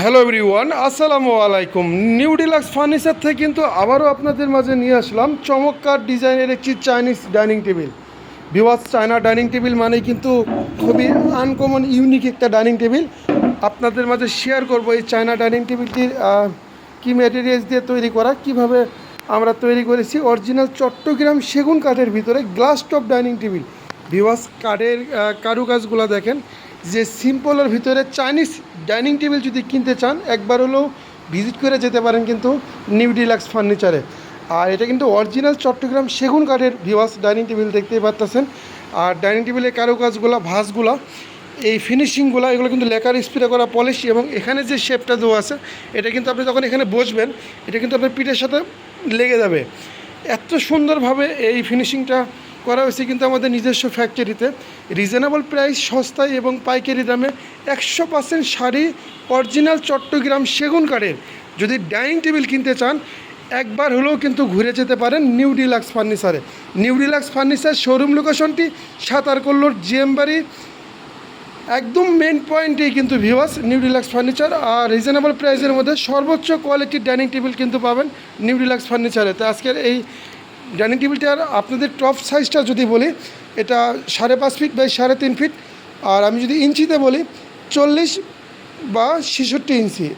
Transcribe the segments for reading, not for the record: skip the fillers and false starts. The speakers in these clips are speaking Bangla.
হ্যালো এভরিওয়ান, আসসালামু আলাইকুম। নিউ ডিলাক্স ফার্নিচার থেকে কিন্তু আবারও আপনাদের মাঝে নিয়ে আসলাম চমৎকার ডিজাইনের একটি Chinese dining table. Viewers, China dining table মানেই কিন্তু খুবই আনকমন ইউনিক একটা ডাইনিং টেবিল। আপনাদের মাঝে শেয়ার করব এই চায়না ডাইনিং টেবিলটির কী ম্যাটেরিয়ালস দিয়ে তৈরি করা, কিভাবে আমরা তৈরি করেছি। অরিজিনাল চট্টগ্রাম সেগুন কাঠের ভিতরে glass top dining table. Viewers, কাঠের কারুকাজগুলো দেখেন, যে সিম্পলের ভিতরে চাইনিজ ডাইনিং টেবিল যদি কিনতে চান একবার হলেও ভিজিট করে যেতে পারেন কিন্তু নিউ ডিলাক্স ফার্নিচারে। আর এটা কিন্তু অরিজিনাল চট্টগ্রাম সেগুন কাঠের ভিউয়ার্স ডাইনিং টেবিল দেখতেই পাচ্ছেন। আর ডাইনিং টেবিলের কারুকাজগুলো, ভাঁজগুলো, এই ফিনিশিংগুলো, এগুলো কিন্তু লেকার স্প্রে করা পলিশ, এবং এখানে যে শেপটা দেওয়া আছে এটা কিন্তু আপনি যখন এখানে বসবেন এটা কিন্তু আপনার পিঠের সাথে লেগে যাবে। এত সুন্দরভাবে এই ফিনিশিংটা করা হয়েছে কিন্তু আমাদের নিজস্ব ফ্যাক্টরিতে। রিজনেবল প্রাইস, সস্তায় এবং পাইকারি দামে 100% শাড়ি অরিজিনাল চট্টগ্রাম সেগুন কাঠের যদি ডাইনিং টেবিল কিনতে চান একবার হলেও কিন্তু ঘুরে যেতে পারেন নিউ ডিলাক্স ফার্নিচারে। নিউ ডিলাক্স ফার্নিচার শোরুম লোকেশনটি সাতারকল্লোর জিএমবাড়ি একদম মেন পয়েন্টেই কিন্তু ভিউয়ার্স নিউ ডিলাক্স ফার্নিচার। আর রিজনেবল প্রাইসের মধ্যে সর্বোচ্চ কোয়ালিটির ডাইনিং টেবিল কিন্তু পাবেন নিউ ডিলাক্স ফার্নিচারে। তো আজকের এই ডাইনিং টেবিলটার আপনাদের টপ সাইজটা যদি বলি, এটা 5.5 ফিট বাই 3.5 ফিট। আর আমি যদি ইঞ্চিতে বলি 40 বা 66 ইঞ্চি,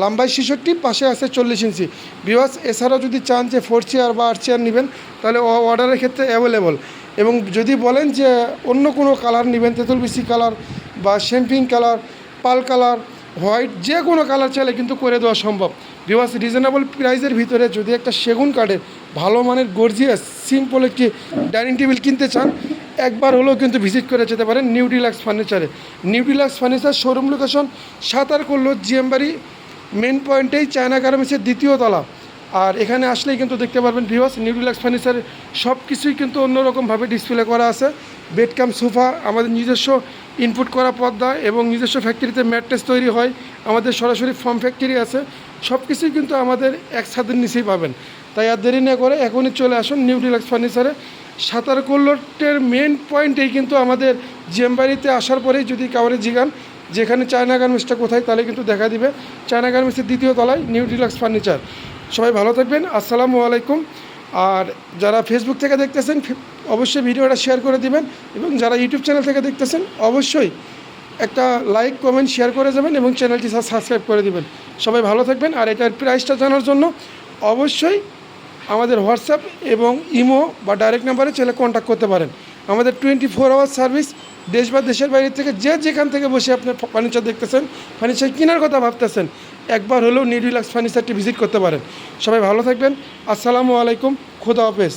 লম্বায় 66, পাশে আছে 40 ইঞ্চি। ভিউয়ার্স, এছাড়াও যদি চান যে 4 চেয়ার বা 8 চেয়ার নেবেন তাহলে অর্ডারের ক্ষেত্রে অ্যাভেলেবল। এবং যদি বলেন যে অন্য কোনো কালার নেবেন, তেঁতুল বিচি কালার বা শ্যাম্পিং কালার, পাল কালার, হোয়াইট, যে কোনো কালার চাইলে কিন্তু করে দেওয়া সম্ভব। ভিউয়ার্স, রিজনেবল প্রাইসের ভিতরে যদি একটা সেগুন কাঠের ভালো মানের গর্জিয়াস সিম্পল একটি ডাইনিং টেবিল কিনতে চান একবার হলেও কিন্তু ভিজিট করে যেতে পারেন নিউ ডিলাক্স ফার্নিচারে। New deluxe furniture showroom location সাতারকল্লোর জিএমবাড়ি মেন পয়েন্টেই চায়না গার্মেন্টসের 2য় তলা। আর এখানে আসলেই কিন্তু দেখতে পারবেন ভিউয়ার্স নিউ ডিলাক্স ফার্নিচারের সব কিছুই কিন্তু অন্যরকমভাবে ডিসপ্লে করা আছে। বেড কাম সোফা, আমাদের নিজস্ব ইনপুট করা পর্দা এবং নিজস্ব ফ্যাক্টরিতে ম্যাট্রেস তৈরি হয়, আমাদের সরাসরি ফর্ম ফ্যাক্টরি আছে। সব কিছুই কিন্তু আমাদের এক ছাদের নিচেই পাবেন। তাই আর দেরি না করে এখনই চলে আসুন নিউ ডিলাক্স ফার্নিচারে। সাতারকল্লোটের মেন পয়েন্টেই কিন্তু আমাদের জিএমবাড়িতে আসার পরেই যদি কাউরে জিগান যেখানে চায়না গার্মেন্টসটা কোথায়, তাহলে কিন্তু দেখা দিবে চায়না গার্মেন্টসের 2য় তলায় নিউ ডিলাক্স ফার্নিচার। সবাই ভালো থাকবেন, আসসালামু আলাইকুম। আর যারা ফেসবুক থেকে দেখতেছেন অবশ্যই ভিডিওটা শেয়ার করে দিবেন, এবং যারা ইউটিউব চ্যানেল থেকে দেখতেছেন অবশ্যই একটা লাইক, কমেন্ট, শেয়ার করে যাবেন এবং চ্যানেলটি সাবস্ক্রাইব করে দিবেন। সবাই ভালো থাকবেন। আর এটার প্রাইসটা জানার জন্য অবশ্যই আমাদের হোয়াটসঅ্যাপ এবং ইমো বা ডাইরেক্ট নাম্বারে চাইলে কন্ট্যাক্ট করতে পারেন। আমাদের 24 আওয়ার সার্ভিস। দেশ বা দেশের বাইরে থেকে যে যেখান থেকে বসে আপনার ফার্নিচার দেখতেছেন, ফার্নিচার কেনার কথা ভাবতেছেন, একবার হলেও নিউ ডিলাক্স ফার্নিচারটি ভিজিট করতে পারেন। সবাই ভালো থাকবেন, আসসালামু আলাইকুম, খোদা হাফেজ।